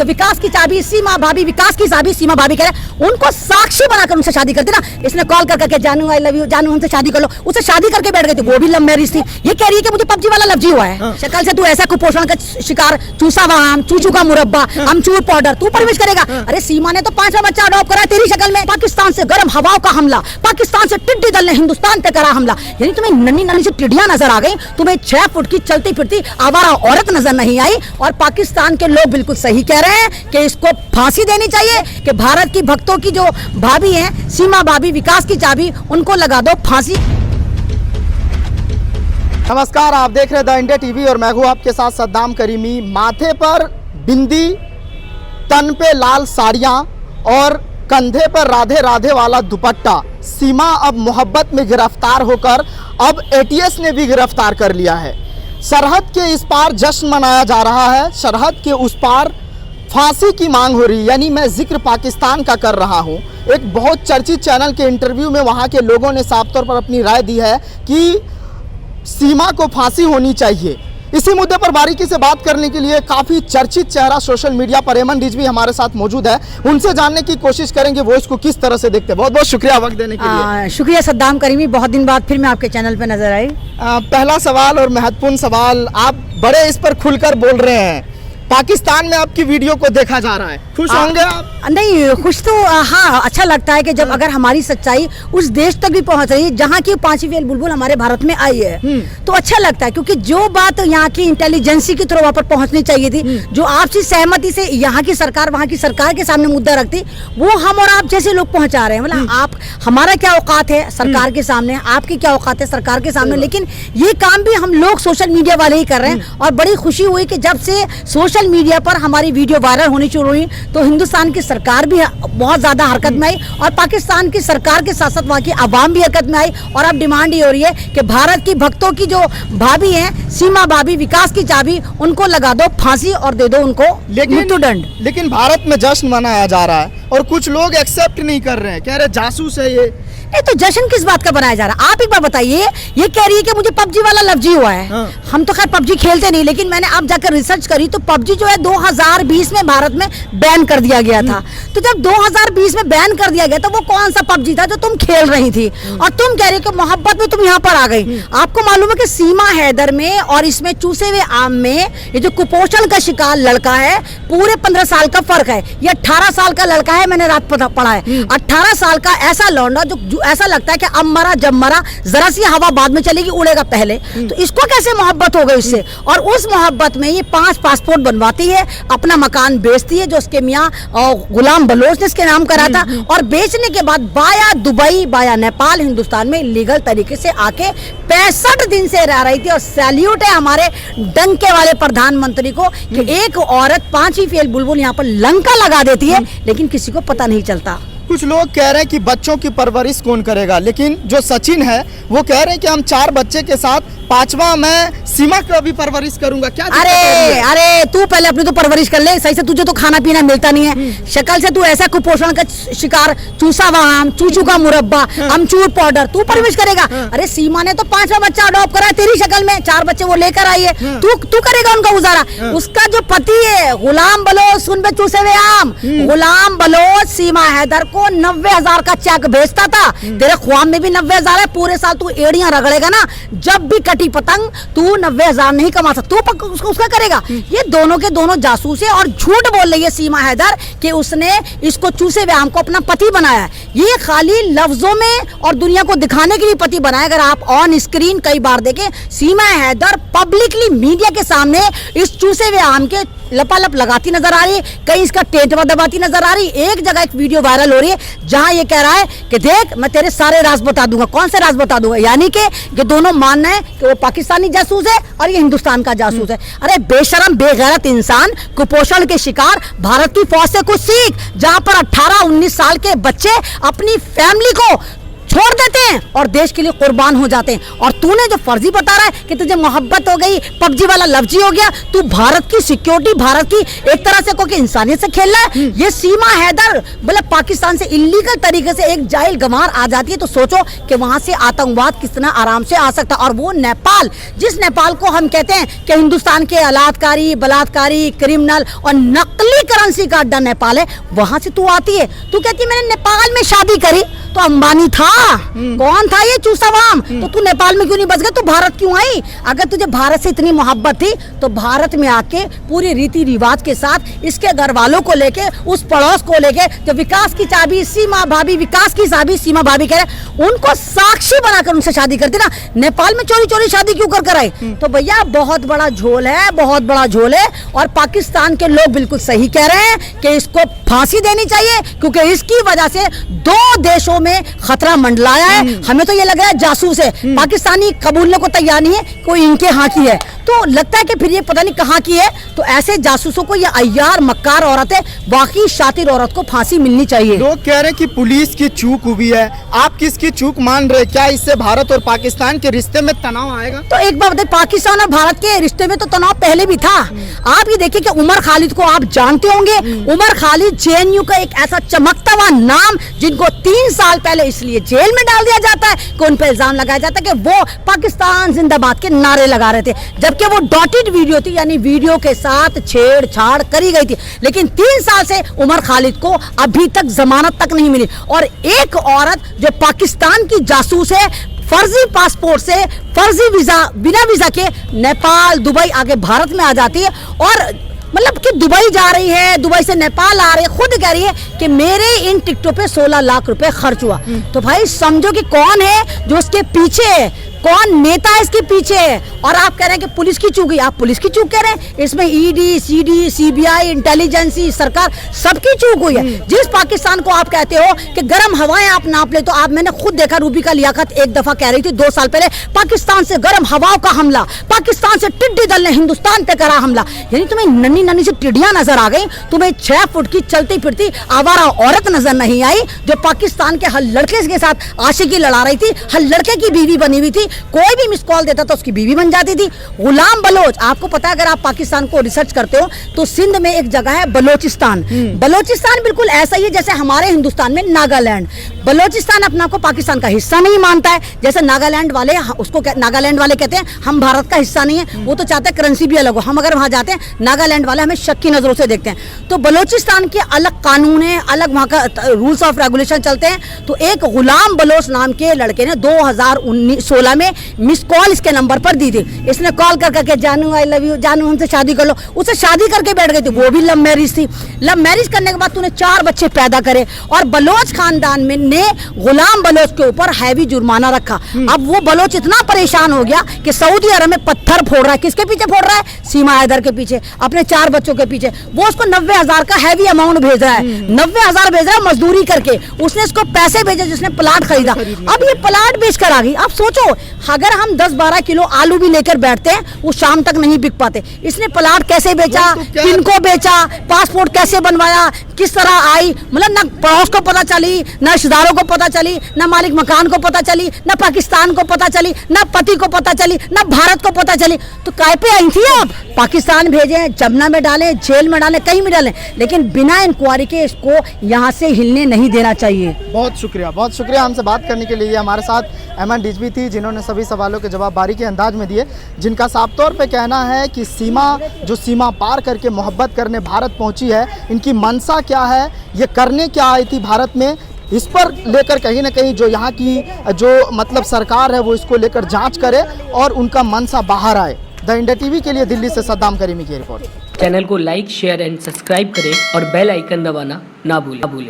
तो विकास की चाबी सीमा भाभी, विकास की चाबी सीमा भाभी कह रहे उनको साक्षी बनाकर उनसे शादी करती ना। इसने कॉल कर करके जानू आई लव यू, जानू हमसे शादी कर लो, उससे शादी करके बैठ गई थी, वो भी लव मैरिज थी। ये कह रही है कि मुझे पबजी वाला लफ्जी हुआ है। शक्ल से तू ऐसा कुपोषण का शिकार, चूसा आम, चूचू का मुरब्बा, अमचूर पाउडर, तू परवरिश करेगा। अरे सीमा ने तो 5वां बच्चा अडॉप्ट करा तेरी शक्ल में। पाकिस्तान से गर्म हवाओं का हमला, पाकिस्तान से टिड्डी दल ने हिंदुस्तान पे करा हमला। यानी तुम्हें नन्ही नन्ही सी टिड्डियां नजर आ गई, तुम्हें 6 फुट की चलती फिरती आवारा औरत नजर नहीं आई। और पाकिस्तान के लोग बिल्कुल सही कह रहे हैं कि इसको फांसी देनी चाहिए, कि भारत की भक्तों की जो भाभी हैं सीमा भाभी, विकास की चाबी, उनको लगा दो फांसी। नमस्कार, आप देख रहे हैं द इंडिया टीवी और मैं हूं आपके साथ सद्दाम करीमी। माथे पर बिंदी, तन पे लाल साड़ियां और कंधे पर राधे राधे वाला दुपट्टा, सीमा अब मोहब्बत में गिरफ्तार होकर अब एटीएस ने भी गिरफ्तार कर लिया है। सरहद के इस पार जश्न मनाया जा रहा है, सरहद के उस पार फांसी की मांग हो रही है। यानी मैं जिक्र पाकिस्तान का कर रहा हूं। एक बहुत चर्चित चैनल के इंटरव्यू में वहां के लोगों ने साफ तौर पर अपनी राय दी है कि सीमा को फांसी होनी चाहिए। इसी मुद्दे पर बारीकी से बात करने के लिए काफ़ी चर्चित चेहरा सोशल मीडिया पर एमन रिजवी हमारे साथ मौजूद है। उनसे जानने की कोशिश करेंगे वो इसको किस तरह से देखते हैं। बहुत बहुत शुक्रिया वक्त देने के लिए। शुक्रिया सद्दाम करीमी, बहुत दिन बाद फिर मैं आपके चैनल पे नजर आई। पहला सवाल और महत्वपूर्ण सवाल, आप बड़े इस पर खुलकर बोल रहे हैं, पाकिस्तान में आपकी वीडियो को देखा जा रहा है, खुश होंगे आप? नहीं, खुश तो हाँ, अच्छा लगता है कि जब अगर हमारी सच्चाई उस देश तक भी पहुंच रही है जहाँ की 5वीं फेल बुलबुल हमारे भारत में आई है, तो अच्छा लगता है। क्योंकि जो बात यहाँ की इंटेलिजेंसी के थ्रू वहाँ पर पहुंचनी चाहिए थी, जो आपसी सहमति से यहाँ की सरकार वहाँ की सरकार के सामने मुद्दा रखती, वो हम और आप जैसे लोग पहुंचा रहे हैं। मतलब आप, हमारा क्या औकात है सरकार के सामने, आपकी क्या औकात है सरकार के सामने, लेकिन ये काम भी हम लोग सोशल मीडिया वाले ही कर रहे हैं। और बड़ी खुशी हुई कि जब से सोशल मीडिया पर हमारी वीडियो वायरल होनी शुरू हुई तो हिंदुस्तान की सरकार भी बहुत ज्यादा हरकत में आई और पाकिस्तान की सरकार के साथ साथ वहाँ की आवाम भी हरकत में आई। और अब डिमांड ये हो रही है कि भारत की भक्तों की जो भाभी हैं सीमा भाभी, विकास की चाबी, उनको लगा दो फांसी और दे दो उनको मृत्युदंड। लेकिन भारत में जश्न मनाया जा रहा है और कुछ लोग एक्सेप्ट नहीं कर रहे हैं, कह रहे जासूस है ये। नहीं तो जश्न किस बात का बनाया जा रहा है? आप एक बार बताइए। ये कह रही है कि मुझे पबजी वाला लफ्जी हुआ है। हम तो खैर पबजी खेलते नहीं, लेकिन मैंने अब जाकर रिसर्च करी तो पबजी जो है 2020 में भारत में बैन कर दिया गया था। तो जब 2020 में बैन कर दिया गया तो वो कौन सा पबजी था जो तुम खेल रही थी? और तुम कह रही हो कि मोहब्बत में तुम यहाँ पर आ गई। आपको मालूम है कि सीमा हैदर में और इसमें चूसे हुए आम में ये जो कुपोषण का शिकार लड़का है, पूरे 15 साल का फर्क है। ये 18 साल का लड़का है, मैंने रात पढ़ा है। 18 साल का ऐसा लौंडा जो ऐसा लगता है कि अब मरा जब मरा, जरा सी हवा बाद में चलेगी, उड़ेगा पहले। तो इसको कैसे मोहब्बत हो गई इससे? और उस मोहब्बत में ये 5 पासपोर्ट बनवाती है, अपना मकान बेचती है जो उसके मियाँ गुलाम बलोच ने इसके नाम करा था, और बेचने के बाद बाया दुबई, बाया नेपाल, हिंदुस्तान में लीगल तरीके से आके 65 दिन से रह रही थी। और सैल्यूट है हमारे डंके वाले प्रधानमंत्री को कि एक औरत 5वीं फेल बुलबुल यहाँ पर लंका लगा देती है, लेकिन किसी को पता नहीं चलता। कुछ लोग कह रहे हैं कि बच्चों की परवरिश कौन करेगा, लेकिन जो सचिन है वो कह रहे हैं कि हम 4 बच्चे के साथ 5वां मैं सीमा का भी परवरिश करूंगा। क्या अरे तू पहले अपनी तो परवरिश कर ले सही से, तुझे तो खाना पीना मिलता नहीं है। शक्ल से तू ऐसा कुपोषण का शिकार, चूसा आम, चूचू का मुरब्बा, अमचूर पाउडर, तू परवरिश करेगा। अरे सीमा ने तो 5वां बच्चा अडॉप्ट करा तेरी शक्ल में, 4 बच्चे वो लेकर आई है, तू करेगा उनका गुजारा? उसका जो पति है गुलाम बलोच, सुन बे चूसे हुए आम, गुलाम बलोच सीमा हैदर को 90,000 का चेक भेजता था। तेरे ख्वाब में भी 90,000 है। पूरे साल तू एड़ियां रगड़ेगा ना, जब भी कटी पतंग, तू 90,000 नहीं कमा सकता, तू उसका करेगा। ये दोनों के दोनों जासूस है और झूठ बोल रही है सीमा हैदर कि उसने इसको चूसे व्यायाम को अपना पति बनाया है। ये खाली लफ्जों में और दुनिया को दिखाने के लिए पति बनाया। अगर आप ऑन स्क्रीन कई बार देखें, सीमा हैदर पब्लिकली मीडिया के सामने इस चूसे व्यायाम के लपालप लगाती नजर आ रही है, कहीं इसका टेंटवा दबाती नजर आ रही है। एक जगह एक वीडियो वायरल हो रही है जहां ये कह रहा है कि देख मैं तेरे सारे राज बता दूंगा। कौन से राज बता दूंगा? यानी कि ये दोनों मानना है कि वो पाकिस्तानी जासूस है और ये हिंदुस्तान का जासूस है। अरे बेशरम बेगैरत इंसान, कुपोषण के शिकार, भारत की फौज से कुछ सीख, जहां पर 18-19 साल के बच्चे अपनी फैमिली को छोड़ देते हैं और देश के लिए कुर्बान हो जाते हैं। और तूने जो फर्जी बता रहा है कि तुझे मोहब्बत हो गई, पबजी वाला लफ्जी हो गया, तू भारत की सिक्योरिटी, भारत की एक तरह से कोई इंसानियत से खेल रहा है। ये सीमा हैदर मतलब पाकिस्तान से इलीगल तरीके से एक जाहिल गंवार आ जाती है तो सोचो कि वहां से आतंकवाद कितना आराम से आ सकता। और वो नेपाल, जिस नेपाल को हम कहते हैं कि हिंदुस्तान के अलात्कारी, बलात्कारी, क्रिमिनल और नकली करेंसी का अड्डा नेपाल है, वहां से तू आती है, तू कहती है मैंने नेपाल में शादी करी। तो अंबानी था, कौन था ये चूसावाम? तो तू नेपाल में क्यों नहीं बच गया? तू भारत क्यों आई? अगर तुझे भारत से इतनी मोहब्बत थी तो भारत में आके पूरी रीति रिवाज के साथ इसके घर वालों को लेके, उस पड़ोस को लेके, जो विकास की चाबी सीमा भाभी, विकास की चाबी सीमा भाभी कह रहे, उनको साक्षी बनाकर उनसे शादी करती ना। नेपाल में चोरी चोरी शादी क्यों कर आई? तो भैया बहुत बड़ा झोल है, बहुत बड़ा झोल है। और पाकिस्तान के लोग बिल्कुल सही कह रहे हैं कि इसको फांसी देनी चाहिए, क्योंकि इसकी वजह से दो देशों में खतरा मंडलाया है। हमें तो ये लग रहा है जासूस है, पाकिस्तानी कबूलने को तैयार नहीं है कोई इनके यहाँ की है, तो लगता है कि फिर ये पता नहीं कहाँ की है। तो ऐसे जासूसों को, ये अय्यार मक्कार औरत है, बाकी शातिर औरत को फांसी मिलनी चाहिए। लोग कह रहे हैं कि पुलिस की चूक हुई है, आप किसकी चूक मान रहे? क्या इससे भारत और पाकिस्तान के रिश्ते में तनाव आएगा? तो एक बात बताइए, पाकिस्तान और भारत के रिश्ते में तो तनाव पहले भी था। आप ये देखिए कि उमर खालिद को आप जानते होंगे। उमर खालिद जेएनयू का एक ऐसा चमकता हुआ नाम, जिनको 3 साल पहले इसलिए जेल में डाल दिया जाता है कि उन पर इल्जाम लगाया जाता है कि वो पाकिस्तान जिंदाबाद के नारे लगा रहे थे, जबकि वो डॉटेड वीडियो थी, यानी वीडियो के साथ छेड़छाड़ करी गई थी। लेकिन 3 साल से उमर खालिद को अभी तक जमानत तक नहीं मिली। और एक औरत जो पाकिस्तान की जासूस है, फर्जी पासपोर्ट से, फर्जी वीजा, बिना वीजा के नेपाल, दुबई आगे भारत में आ जाती है। और मतलब कि दुबई जा रही है, दुबई से नेपाल आ रही है, खुद कह रही है कि मेरे इन टिकटों पे 16 लाख रुपए खर्च हुआ। तो भाई समझो कि कौन है जो उसके पीछे है, कौन नेता है इसके पीछे है। और आप कह रहे हैं कि पुलिस की चूक है, आप पुलिस की चूक कह रहे हैं? इसमें ईडी, सीडी, सीबीआई, इंटेलिजेंसी, सरकार सबकी चूक हुई है। जिस पाकिस्तान को आप कहते हो कि गर्म हवाएं आप नाप ले, तो आप, मैंने खुद देखा, रूबी का लियाकत एक दफा कह रही थी 2 साल पहले, पाकिस्तान से गर्म हवाओं का हमला, पाकिस्तान से टिड्डी दल ने हिंदुस्तान पे करा हमला। यानी तुम्हें नन्ही नन्ही सी टिड्डियां नजर आ गई, तुम्हें 6 फुट की चलती फिरती आवारा औरत नजर नहीं आई जो पाकिस्तान के हर लड़के के साथ आशिकी लड़ा रही थी, हर लड़के की बीवी बनी हुई थी, कोई भी मिस कॉल देता था उसकी बीवी बन जाती थी। गुलाम बलोच, आपको पता है, अगर आप पाकिस्तान को रिसर्च करते हो तो सिंध में एक जगह है बलोचिस्तान। बलोचिस्तान बिल्कुल ऐसा ही है जैसे हमारे हिंदुस्तान में नागालैंड। बलोचिस्तान अपना को पाकिस्तान का हिस्सा नहीं मानता है, जैसे नागालैंड वाले, उसको नागालैंड वाले कहते हैं हम भारत का हिस्सा नहीं है, वो तो चाहते हैं करेंसी भी अलग हो। हम अगर वहां जाते हैं, नागालैंड वाले हमें शक की नजरों से देखते हैं। तो बलोचिस्तान के अलग कानून है, अलग वहां का रूल्स ऑफ रेगुलेशन चलते हैं। तो एक गुलाम बलोच नाम के लड़के ने 2016 में मिस कॉल इसके नंबर पर दी थी। इसने कॉल कर करके जानू आई लव यू, जानू हमसे शादी कर लो, उससे शादी करके बैठ गई थी। वो भी लव मैरिज थी। लव मैरिज करने के बाद तूने 4 बच्चे पैदा करे और बलोच खानदान में ने गुलाम बलोच के ऊपर हैवी जुर्माना रखा। अब वो बलोच इतना परेशान हो गया कि सऊदी अरब में पत्थर फोड़ रहा है। किसके पीछे फोड़ रहा है? सीमा हैदर के पीछे, अपने 4 बच्चों के पीछे। वो उसको 90,000 का हैवी अमाउंट भेज रहा है, 90,000 भेज रहा है मजदूरी करके। उसने इसको पैसे भेजे जिसने प्लाट खरीदा। अब ये प्लाट बेचकर आ गई। अब सोचो, अगर हम 10-12 किलो आलू भी लेकर बैठते हैं, वो शाम तक नहीं बिक पाते। इसने प्लाट कैसे बेचा, किनको बेचा, पासपोर्ट कैसे बनवाया, किस तरह आई, मतलब ना पड़ोस को पता चली, ना रिश्तेदारों को पता चली, ना मालिक मकान को पता चली, ना पाकिस्तान को पता चली, ना पति को पता चली, ना भारत को पता चली। तो काय पे आई थी आप? पाकिस्तान भेजे, जमुना में डालें, जेल में डालें, कहीं भी डालें, लेकिन बिना इंक्वायरी के इसको यहाँ से हिलने नहीं देना चाहिए। बहुत शुक्रिया हमसे बात करने के लिए। हमारे साथ एमएन डिजवी थी, जिन्होंने सभी सवालों के जवाब बारीकी अंदाज में दिए, जिनका साफ तौर पे कहना है कि सीमा पार करके मोहब्बत करने भारत पहुंची है, इनकी मंशा क्या है, ये करने क्या आई थी भारत में, इस पर लेकर कहीं ना कहीं जो यहाँ की जो मतलब सरकार है वो इसको लेकर जांच करे और उनका मंशा बाहर आए। द इंडिया टीवी के लिए दिल्ली से सद्दाम करीमी की रिपोर्ट। चैनल को लाइक, शेयर एंड सब्सक्राइब करें और बेल आइकन दबाना ना भूलें।